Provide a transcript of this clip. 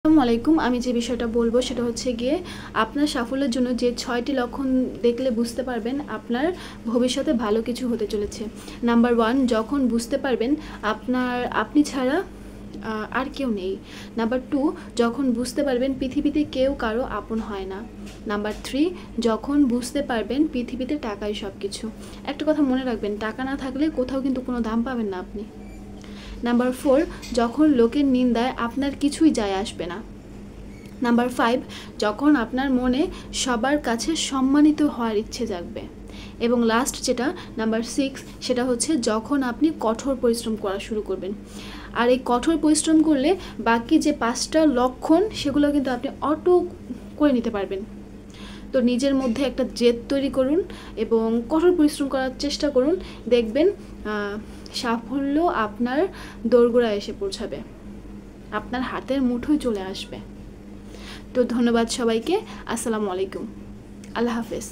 আসসালামু আলাইকুম। আমি যে বিষয়টা বলবো সেটা হচ্ছে গিয়ে আপনার সাফল্যের জন্য যে ৬টি লক্ষণ দেখলে বুঝতে পারবেন আপনার ভবিষ্যতে ভালো কিছু হতে চলেছে। নাম্বার 1, যখন বুঝতে পারবেন আপনি ছাড়া আর কেউ নেই। নাম্বার 2, যখন বুঝতে পারবেন পৃথিবীতে কেউ কারো আপন হয় না। নাম্বার 3, যখন বুঝতে পারবেন পৃথিবীতে টাকাই সব কিছু। একটা কথা মনে রাখবেন, টাকা না থাকলে কোথাও কিন্তু কোনো দাম পাবেন না আপনি। নাম্বার 4, যখন লোকের নিন্দায় আপনার কিছুই যায় আসবে না। নাম্বার 5, যখন আপনার মনে সবার কাছে সম্মানিত হওয়ার ইচ্ছে জাগবে। এবং লাস্ট যেটা নাম্বার 6, সেটা হচ্ছে যখন আপনি কঠোর পরিশ্রম করা শুরু করবেন। আর এই কঠোর পরিশ্রম করলে বাকি যে 5টা লক্ষণ সেগুলো কিন্তু আপনি অটো করে নিতে পারবেন। তো নিজের মধ্যে একটা জেদ তৈরি করুন এবং কঠোর পরিশ্রম করার চেষ্টা করুন, দেখবেন সাফল্য আপনার দোরগোড়ায় এসে পৌঁছাবে, আপনার হাতের মুঠোয় চলে আসবে। তো ধন্যবাদ সবাইকে। আসসালামু আলাইকুম। আল্লাহ হাফেজ।